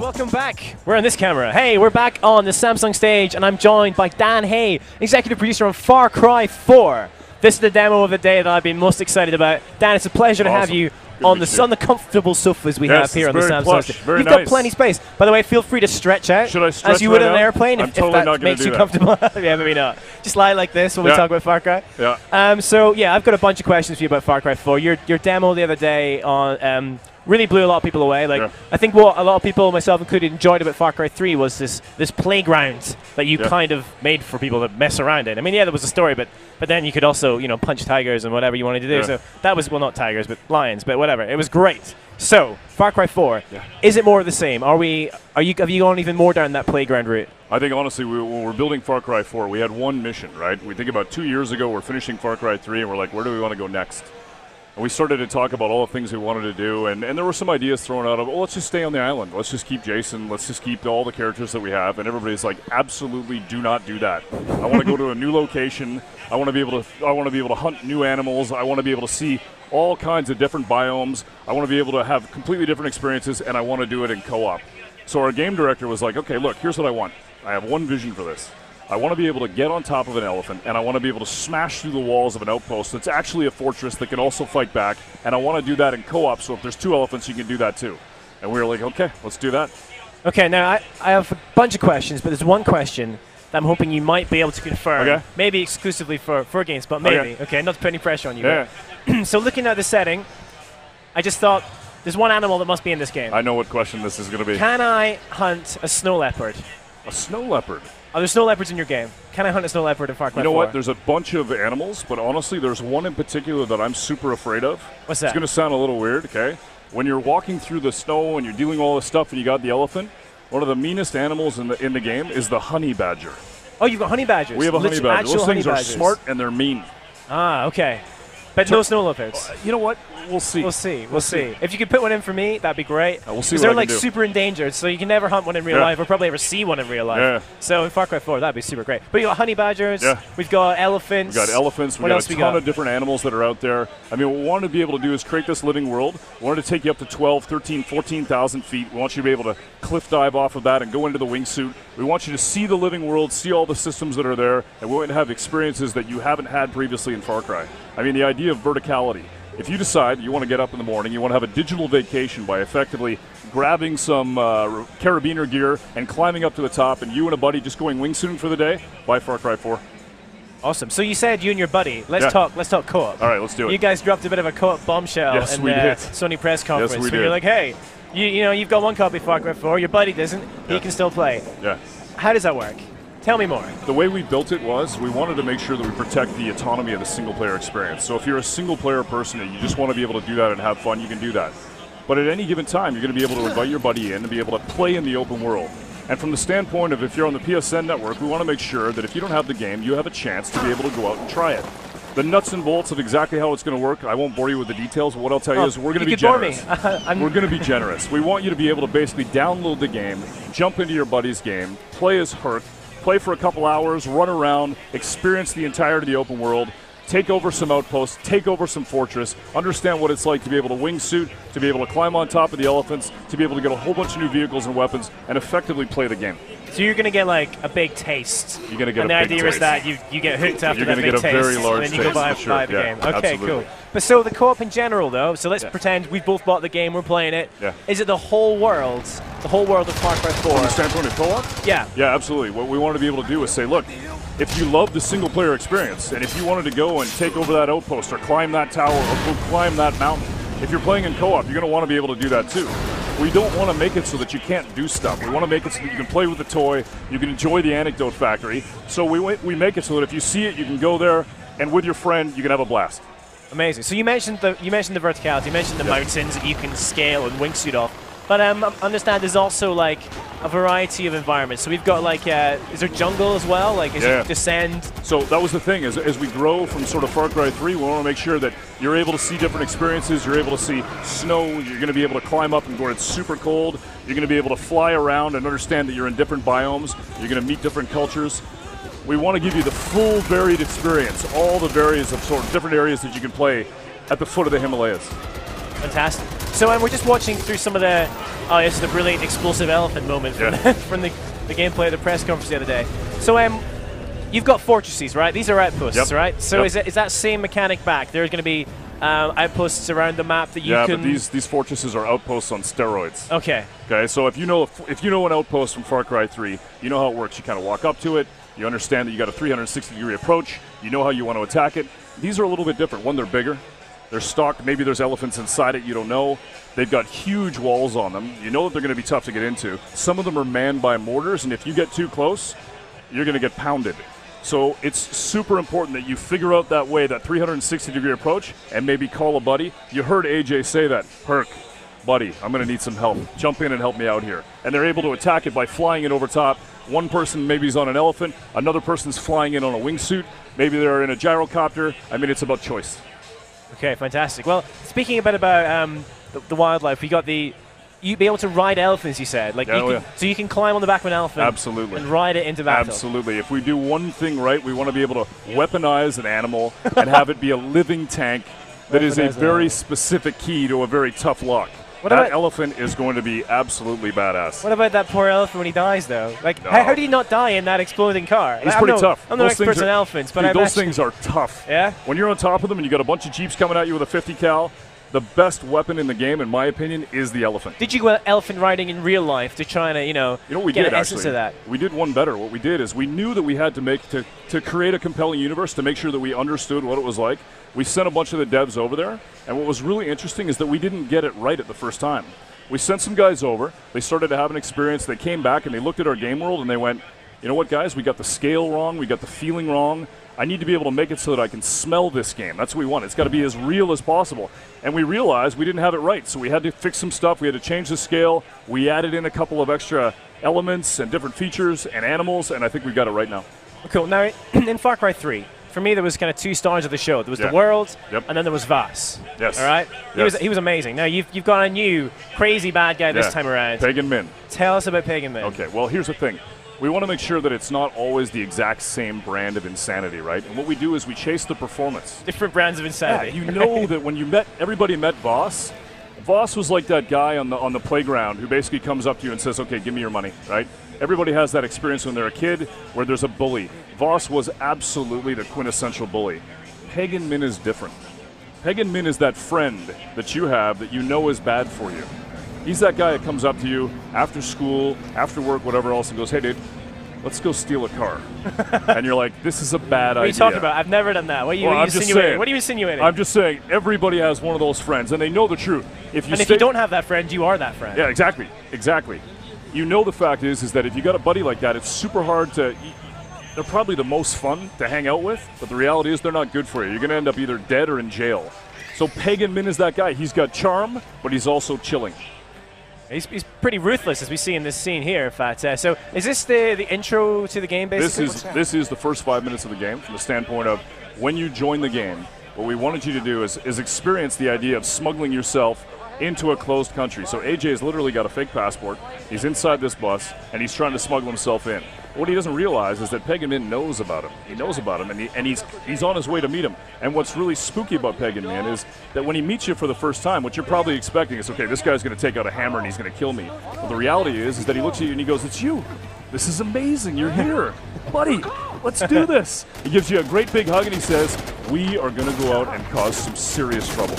welcome back. We're on this camera. Hey, we're back on the Samsung stage, and I'm joined by Dan Hay, executive producer on Far Cry 4. This is the demo of the day that I've been most excited about. Dan, it's a pleasure to have you on the comfortable sofas we have here on the Samsung stage. You've got plenty of space. By the way, feel free to stretch out Should I stretch as you would on an out? airplane I'm if totally that makes you comfortable. Yeah, maybe not. Just lie like this when we talk about Far Cry. Yeah. So yeah, I've got a bunch of questions for you about Far Cry 4. Your demo the other day on really blew a lot of people away. Like, I think what a lot of people, myself included, enjoyed about Far Cry 3 was this playground that you kind of made for people to mess around in. I mean, yeah, there was a story, but then you could also, you know, punch tigers and whatever you wanted to do. So that was, well, not tigers, but lions, but whatever. It was great. So, Far Cry 4, is it more of the same? Have you gone even more down that playground route? I think, honestly, when we're building Far Cry 4, we had one mission, right? We think about 2 years ago, we're finishing Far Cry 3, and we're like, where do we want to go next? And we started to talk about all the things we wanted to do, and there were some ideas thrown out of, well, let's just stay on the island. Let's just keep Jason. Let's just keep all the characters that we have. And everybody's like, absolutely do not do that. I want to go to a new location. I want to be able to hunt new animals. I want to be able to see all kinds of different biomes. I want to be able to have completely different experiences, and I want to do it in co-op. So our game director was like, okay, look, here's what I want. I have one vision for this. I want to be able to get on top of an elephant, and I want to be able to smash through the walls of an outpost that's actually a fortress that can also fight back, and I want to do that in co-op, so if there's two elephants, you can do that too. And we were like, okay, let's do that. Okay, now I have a bunch of questions, but there's one question that I'm hoping you might be able to confirm. Okay. Maybe exclusively for games, but maybe. Okay, not to put any pressure on you. Yeah. So looking at the setting, I just thought, there's one animal that must be in this game. I know what question this is going to be. Can I hunt a snow leopard? A snow leopard? Are there snow leopards in your game? Can I hunt a snow leopard in Far Cry 4? You know what? There's a bunch of animals, but honestly, there's one in particular that I'm super afraid of. What's that? It's going to sound a little weird, okay? When you're walking through the snow and you're dealing with all this stuff and you got the elephant, one of the meanest animals in the game is the honey badger. Oh, you've got honey badgers? We have a honey badger. Those things are smart and they're mean. Ah, okay. But no snow leopards. You know what? We'll see. We'll see. If you could put one in for me, that'd be great. We'll see. Because they're like super endangered, so you can never hunt one in real life or probably ever see one in real life. Yeah. So in Far Cry 4, that'd be super great. But you got honey badgers. Yeah. We've got elephants. We've got elephants. What else we got a ton of different animals that are out there. I mean, what we wanted to be able to do is create this living world. We wanted to take you up to 12, 13, 14,000 feet. We want you to be able to cliff dive off of that and go into the wingsuit. We want you to see the living world, see all the systems that are there, and we want to have experiences that you haven't had previously in Far Cry. I mean, the idea of verticality. If you decide you want to get up in the morning, you want to have a digital vacation by effectively grabbing some carabiner gear and climbing up to the top, and you and a buddy just going wingsuiting for the day, buy Far Cry 4. Awesome. So you said you and your buddy. Let's talk co-op. All right, let's do it. You guys dropped a bit of a co-op bombshell in the Sony press conference. Yes, we did. You're like, hey, you know, you've got one copy of Far Cry 4. Your buddy doesn't. He can still play. Yeah. How does that work? Tell me more. The way we built it was we wanted to make sure that we protect the autonomy of the single-player experience. So if you're a single-player person and you just want to be able to do that and have fun, you can do that. But at any given time, you're going to be able to invite your buddy in and be able to play in the open world. And from the standpoint of if you're on the PSN network, we want to make sure that if you don't have the game, you have a chance to be able to go out and try it. The nuts and bolts of exactly how it's going to work, I won't bore you with the details, but what I'll tell you is we're going to be generous. We're going to be generous. We want you to be able to basically download the game, jump into your buddy's game, play as Herc, play for a couple hours, run around, experience the entirety of the open world, take over some outposts, take over some fortress, understand what it's like to be able to wingsuit, to be able to climb on top of the elephants, to be able to get a whole bunch of new vehicles and weapons, and effectively play the game. So you're going to get like a big taste. You're going to get and a big taste. And the idea is that you get hooked after that big taste. You're going to get a very large and then you go buy the game. Okay, absolutely. cool. But so the co-op in general, though, so let's pretend we've both bought the game, we're playing it. Yeah. Is it the whole world of Far Cry 4? From the standpoint of co-op? Yeah. Yeah, absolutely. What we wanted to be able to do is say, look, if you love the single-player experience, and if you wanted to go and take over that outpost or climb that tower or go climb that mountain, if you're playing in co-op, you're going to want to be able to do that too. We don't want to make it so that you can't do stuff. We want to make it so that you can play with the toy, you can enjoy the anecdote factory. So we make it so that if you see it, you can go there, and with your friend, you can have a blast. Amazing. So you mentioned the verticality, you mentioned the mountains that you can scale and wingsuit off. But I understand there's also like a variety of environments. So we've got like, is there jungle as well? Like, is it descend? So that was the thing, as we grow from sort of Far Cry 3, we want to make sure that you're able to see different experiences, you're able to see snow, you're going to be able to climb up and where it's super cold, you're going to be able to fly around and understand that you're in different biomes, you're going to meet different cultures. We want to give you the full varied experience, all the various of sort of different areas that you can play at the foot of the Himalayas. Fantastic. So we're just watching through some of the. Oh, this is the brilliant explosive elephant moment from, from the gameplay of the press conference the other day. So you've got fortresses, right? These are outposts, right? So is that same mechanic back? There's going to be outposts around the map that you can. Yeah, but these fortresses are outposts on steroids. Okay. Okay. So if you know an outpost from Far Cry 3, you know how it works. You kind of walk up to it. You understand that you got a 360-degree approach. You know how you want to attack it. These are a little bit different. One, they're bigger. They're stocked. Maybe there's elephants inside it. You don't know. They've got huge walls on them. You know that they're going to be tough to get into. Some of them are manned by mortars, and if you get too close, you're going to get pounded. So it's super important that you figure out that way, that 360-degree approach, and maybe call a buddy. You heard AJ say that. Herc, buddy, I'm going to need some help. Jump in and help me out here. And they're able to attack it by flying it over top. One person maybe is on an elephant. Another person's flying in on a wingsuit. Maybe they're in a gyrocopter. I mean, it's about choice. Okay, fantastic. Well, speaking a bit about the wildlife, we got you'd be able to ride elephants, you said. Like, so you can climb on the back of an elephant. Absolutely. And ride it into battle. Absolutely. If we do one thing right, we want to be able to weaponize an animal and have it be a living tank that is a very specific key to a very tough lock. That elephant is going to be absolutely badass. What about that poor elephant when he dies, though? Like, how do you not die in that exploding car? He's pretty tough. I'm no expert on elephants, but dude, those things are tough. Yeah? When you're on top of them and you got a bunch of Jeeps coming at you with a 50 cal, the best weapon in the game, in my opinion, is the elephant. Did you go elephant riding in real life to try to, what we get did, an essence actually, of that? We did one better. What we did is we knew that we had to create a compelling universe, to make sure that we understood what it was like. We sent a bunch of the devs over there, and what was really interesting is that we didn't get it right at the first time. We sent some guys over. They started to have an experience. They came back and they looked at our game world and they went, you know what, guys? We got the scale wrong. We got the feeling wrong. I need to be able to make it so that I can smell this game. That's what we want. It's got to be as real as possible. And we realized we didn't have it right, so we had to fix some stuff. We had to change the scale. We added in a couple of extra elements and different features and animals, and I think we've got it right now. Cool. Now, in Far Cry 3, for me, there was kind of two stars of the show. There was the world, and then there was Vaas. Yes. All right? He was amazing. Now, you've got a new crazy bad guy this time around. Pagan Min. Tell us about Pagan Min. Okay, well, here's the thing. We want to make sure that it's not always the exact same brand of insanity, right? And what we do is we chase the performance. Different brands of insanity. Yeah, you know that when everybody met Vaas. Vaas was like that guy on the playground who basically comes up to you and says, okay, give me your money, right? Everybody has that experience when they're a kid where there's a bully. Vaas was absolutely the quintessential bully. Pagan Min is different. Pagan Min is that friend that you have that you know is bad for you. He's that guy that comes up to you after school, after work, whatever else, and goes, hey, dude, let's go steal a car. And you're like, this is a bad idea. What are you talking about? I've never done that. What are you insinuating? What are you insinuating? I'm just saying, everybody has one of those friends, and they know the truth. If you don't have that friend, you are that friend. Yeah, exactly. Exactly. You know the fact is that if you got a buddy like that, it's super hard to... They're probably the most fun to hang out with, but the reality is they're not good for you. You're going to end up either dead or in jail. So Pagan Min is that guy. He's got charm, but he's also chilling. He's pretty ruthless, as we see in this scene here, in fact. So is this the intro to the game, basically? This is the first 5 minutes of the game from the standpoint of when you join the game. What we wanted you to do is experience the idea of smuggling yourself into a closed country. So AJ has literally got a fake passport. He's inside this bus, and he's trying to smuggle himself in. What he doesn't realize is that Pagan Min knows about him. He knows about him, and he's on his way to meet him. And what's really spooky about Pagan Min is that when he meets you for the first time, what you're probably expecting is, okay, this guy's going to take out a hammer and he's going to kill me. But the reality is that he looks at you and he goes, it's you. This is amazing. You're here. Buddy, let's do this. He gives you a great big hug and he says, we are going to go out and cause some serious trouble.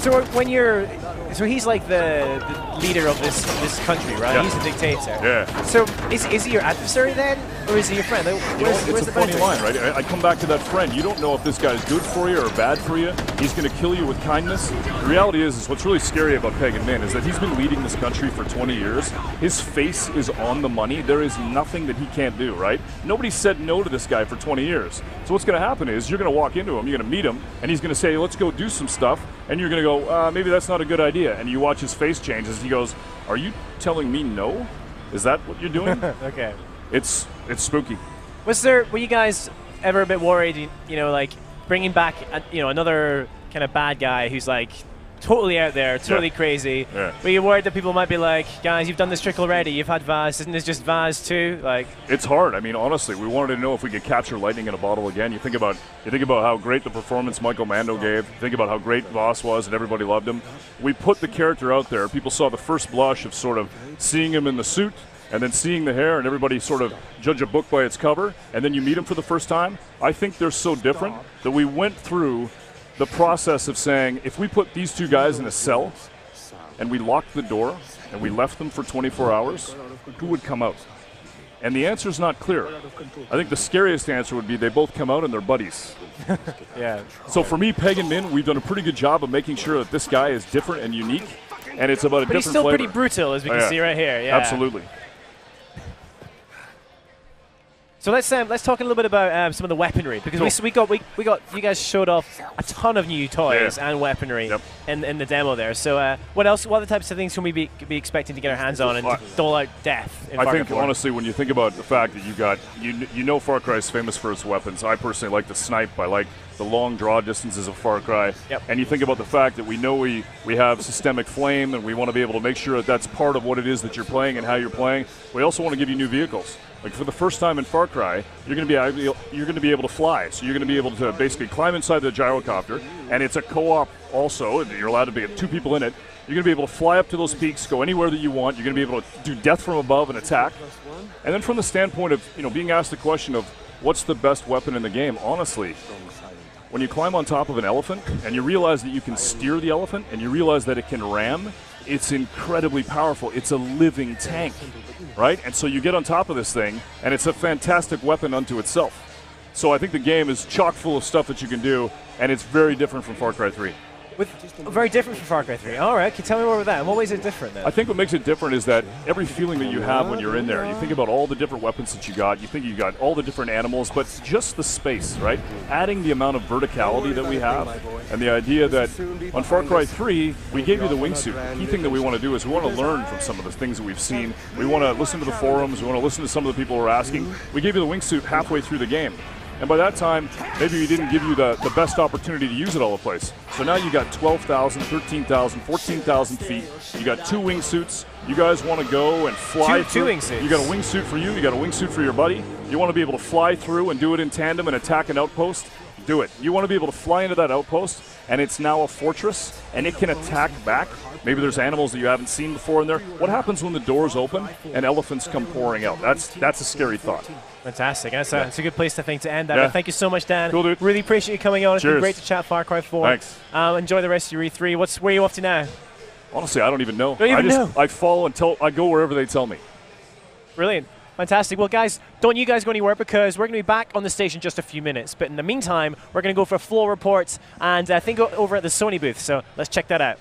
So he's like the leader of this country, right? Yeah. He's the dictator. Yeah. So is he your adversary then, or is he your friend? It's a funny line, right? I come back to that friend. You don't know if this guy's good for you or bad for you. He's going to kill you with kindness. The reality is what's really scary about Pagan Min is that he's been leading this country for 20 years. His face is on the money. There is nothing that he can't do, right? Nobody said no to this guy for 20 years. So what's going to happen is you're going to walk into him, you're going to meet him, and he's going to say, let's go do some stuff. And you're going to go, maybe that's not a good idea. And you watch his face change as he goes, are you telling me no? Is that what you're doing? Okay. It's spooky. Were you guys ever a bit worried, like bringing back, another kind of bad guy who's like totally out there, totally crazy. Yeah. But you're worried that people might be like, guys, you've done this trick already. You've had Vaz. Isn't this just Vaz too? Like, it's hard. I mean, honestly, we wanted to know if we could capture lightning in a bottle again. You think about how great the performance Michael Mando gave. Think about how great Voss was, and everybody loved him. We put the character out there. People saw the first blush of sort of seeing him in the suit, and then seeing the hair, and everybody sort of judge a book by its cover, and then you meet him for the first time. I think they're so different that we went through the process of saying, if we put these two guys in a cell and we locked the door and we left them for 24 hours, who would come out? And the answer is not clear. I think the scariest answer would be they both come out and they're buddies. yeah. So for me, Peg and Min, we've done a pretty good job of making sure that this guy is different and unique, and it's about a different flavor. But he's still pretty brutal, as we can see right here. Yeah. Absolutely. So let's talk a little bit about some of the weaponry, because we got you guys showed off a ton of new toys and weaponry in the demo there. So what else? What other types of things can we be expecting to get our hands on and dole out death in Far Cry 4? Honestly, when you think about the fact that you got you know Far Cry is famous for its weapons. I personally like the snipe. I like the long draw distances of Far Cry. And you think about the fact that we know we have systemic flame, and we want to be able to make sure that that's part of what it is that you're playing and how you're playing. We also want to give you new vehicles. Like for the first time in Far Cry, you're going to be able to fly. So you're going to be able to basically climb inside the gyrocopter, and it's a co-op also. You're allowed to be 2 people in it. You're going to be able to fly up to those peaks, go anywhere that you want. You're going to be able to do death from above and attack. And then from the standpoint of being asked the question of what's the best weapon in the game, honestly, when you climb on top of an elephant and you realize that you can steer the elephant and you realize that it can ram, it's incredibly powerful. It's a living tank, right? And so you get on top of this thing, and it's a fantastic weapon unto itself. So I think the game is chock full of stuff that you can do, and it's very different from Far Cry 3. Very different from Far Cry 3. All right, can you tell me more about that? In what ways is it different then? I think what makes it different is that every feeling that you have when you're in there, you think about all the different weapons that you think you got all the different animals, but just the space, right? Adding the amount of verticality that we have, and the idea that on Far Cry 3, we gave you the wingsuit. The key thing that we want to do is we want to learn from some of the things that we've seen. We want to listen to the forums. We want to listen to some of the people who are asking. We gave you the wingsuit halfway through the game. And by that time, maybe we didn't give you the best opportunity to use it all the place. So now you got 12,000, 13,000, 14,000 feet. You got 2 wingsuits. You guys want to go and fly two wingsuits. You got a wingsuit for you. You got a wingsuit for your buddy. You want to be able to fly through and do it in tandem and attack an outpost? Do it. You want to be able to fly into that outpost, and it's now a fortress, and it can attack back. Maybe there's animals that you haven't seen before in there. What happens when the doors open and elephants come pouring out? That's a scary thought. Fantastic. That's a good place to end that. Yeah. Thank you so much, Dan. Cool, dude. Really appreciate you coming on. It's been great to chat Far Cry 4. Thanks. Enjoy the rest of your E3. Where are you off to now? Honestly, I don't even know. I follow until I go wherever they tell me. Brilliant. Fantastic. Well, guys, don't you guys go anywhere, because we're going to be back on the station in just a few minutes. But in the meantime, we're going to go for a floor report and I think over at the Sony booth. So let's check that out.